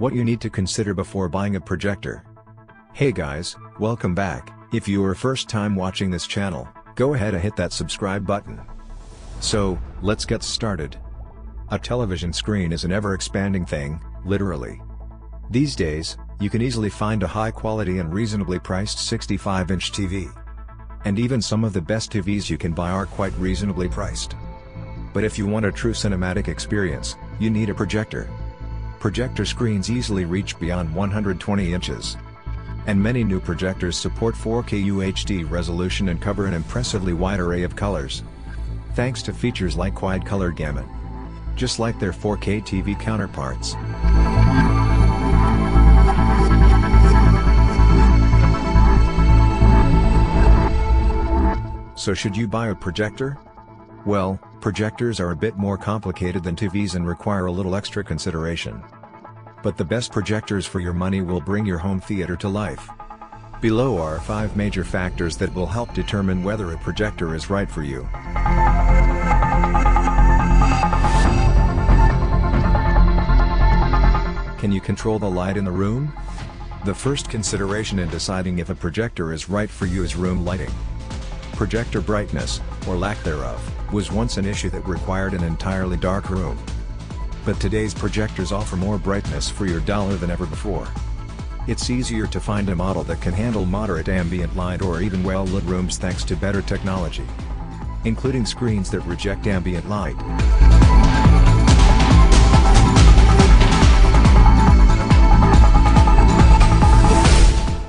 What you need to consider before buying a projector. Hey guys, welcome back. If you are first time watching this channel, go ahead and hit that subscribe button. So, let's get started. A television screen is an ever-expanding thing, literally. These days, you can easily find a high-quality and reasonably priced 65-inch TV. And even some of the best TVs you can buy are quite reasonably priced. But if you want a true cinematic experience, you need a projector. Projector screens easily reach beyond 120 inches. And many new projectors support 4K UHD resolution and cover an impressively wide array of colors. Thanks to features like wide color gamut. Just like their 4K TV counterparts. So should you buy a projector? Well, projectors are a bit more complicated than TVs and require a little extra consideration. But the best projectors for your money will bring your home theater to life. Below are 5 major factors that will help determine whether a projector is right for you. Can you control the light in the room? The first consideration in deciding if a projector is right for you is room lighting. Projector brightness, or lack thereof, was once an issue that required an entirely dark room. But today's projectors offer more brightness for your dollar than ever before. It's easier to find a model that can handle moderate ambient light or even well-lit rooms thanks to better technology, including screens that reject ambient light.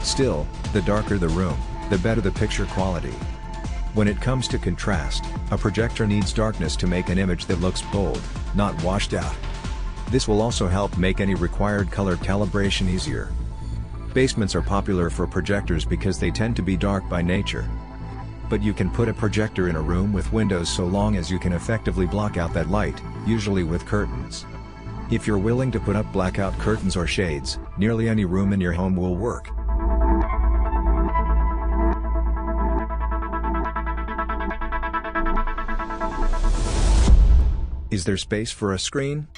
Still, the darker the room, the better the picture quality. When it comes to contrast, a projector needs darkness to make an image that looks bold, not washed out. This will also help make any required color calibration easier. Basements are popular for projectors because they tend to be dark by nature. But you can put a projector in a room with windows so long as you can effectively block out that light, usually with curtains. If you're willing to put up blackout curtains or shades, nearly any room in your home will work. Is there space for a screen?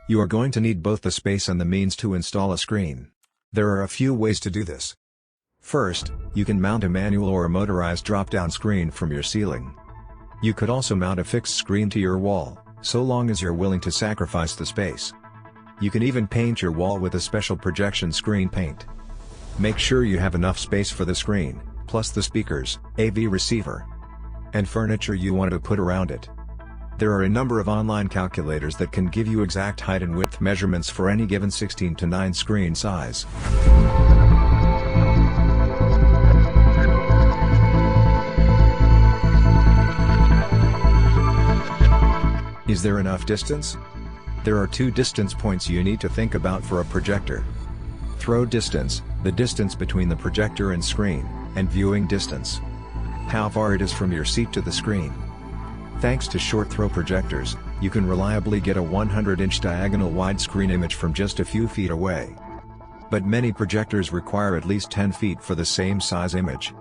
You are going to need both the space and the means to install a screen. There are a few ways to do this. First, you can mount a manual or a motorized drop-down screen from your ceiling. You could also mount a fixed screen to your wall, so long as you're willing to sacrifice the space. You can even paint your wall with a special projection screen paint. Make sure you have enough space for the screen, plus the speakers, AV receiver, and furniture you want to put around it. There are a number of online calculators that can give you exact height and width measurements for any given 16:9 screen size. Is there enough distance? There are 2 distance points you need to think about for a projector. Throw distance, the distance between the projector and screen, and viewing distance, how far it is from your seat to the screen. Thanks to short throw projectors, you can reliably get a 100-inch diagonal widescreen image from just a few feet away. But many projectors require at least 10 feet for the same size image.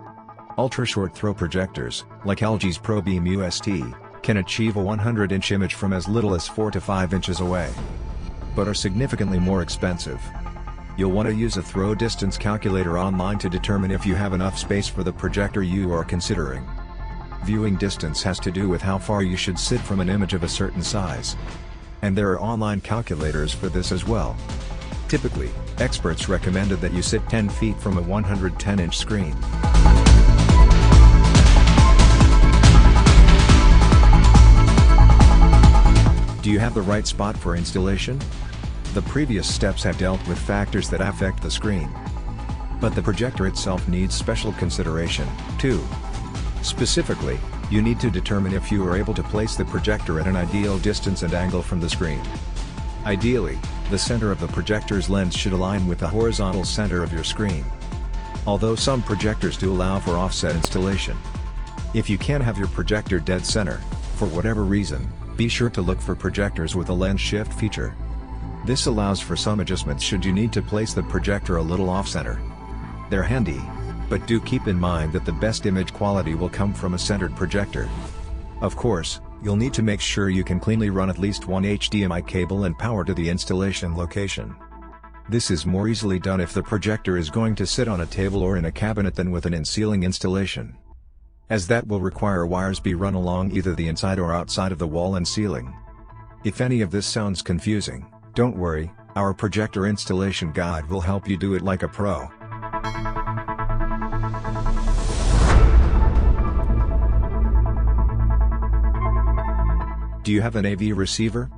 Ultra-short throw projectors, like LG's ProBeam UST, can achieve a 100-inch image from as little as 4 to 5 inches away, but are significantly more expensive. You'll want to use a throw distance calculator online to determine if you have enough space for the projector you are considering. Viewing distance has to do with how far you should sit from an image of a certain size. And there are online calculators for this as well. Typically, experts recommended that you sit 10 feet from a 110-inch screen. Do you have the right spot for installation? The previous steps have dealt with factors that affect the screen. But the projector itself needs special consideration, too. Specifically, you need to determine if you are able to place the projector at an ideal distance and angle from the screen. Ideally, the center of the projector's lens should align with the horizontal center of your screen. Although some projectors do allow for offset installation. If you can't have your projector dead center, for whatever reason, be sure to look for projectors with a lens shift feature. This allows for some adjustments should you need to place the projector a little off-center. They're handy, but do keep in mind that the best image quality will come from a centered projector. Of course, you'll need to make sure you can cleanly run at least one HDMI cable and power to the installation location. This is more easily done if the projector is going to sit on a table or in a cabinet than with an in-ceiling installation, as that will require wires be run along either the inside or outside of the wall and ceiling. If any of this sounds confusing, don't worry, our projector installation guide will help you do it like a pro. Do you have an AV receiver?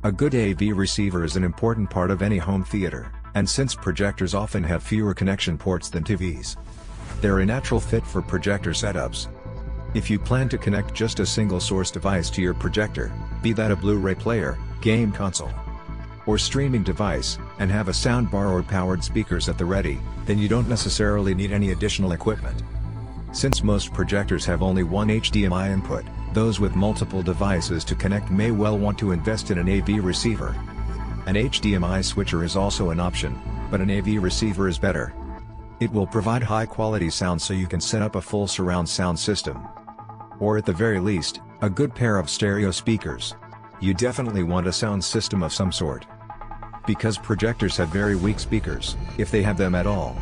A good AV receiver is an important part of any home theater, and since projectors often have fewer connection ports than TVs, they're a natural fit for projector setups. If you plan to connect just a single source device to your projector, be that a Blu-ray player, game console, or streaming device, and have a soundbar or powered speakers at the ready, then you don't necessarily need any additional equipment. Since most projectors have only one HDMI input, those with multiple devices to connect may well want to invest in an AV receiver. An HDMI switcher is also an option, but an AV receiver is better. It will provide high-quality sound so you can set up a full surround sound system, or at the very least, a good pair of stereo speakers. You definitely want a sound system of some sort, because projectors have very weak speakers, if they have them at all.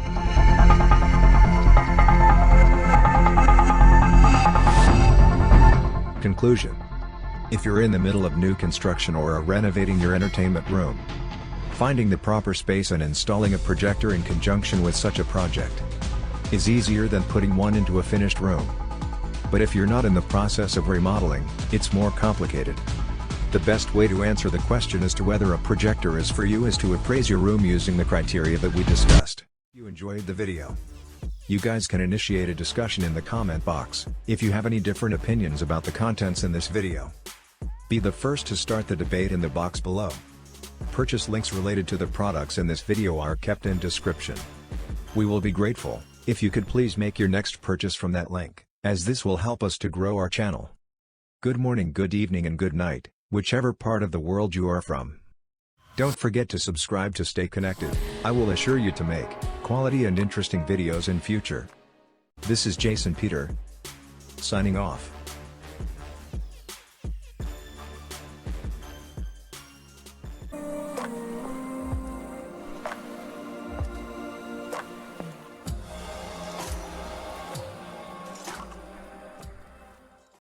Conclusion: if you're in the middle of new construction or are renovating your entertainment room, finding the proper space and installing a projector in conjunction with such a project is easier than putting one into a finished room. But if you're not in the process of remodeling, it's more complicated. The best way to answer the question as to whether a projector is for you is to appraise your room using the criteria that we discussed. If you enjoyed the video, you guys can initiate a discussion in the comment box. If you have any different opinions about the contents in this video, be the first to start the debate in the box below. Purchase links related to the products in this video are kept in description. We will be grateful if you could please make your next purchase from that link, as this will help us to grow our channel. Good morning, good evening and good night, whichever part of the world you are from. Don't forget to subscribe to stay connected. I will assure you to make quality and interesting videos in future. This is Jason Peter, signing off.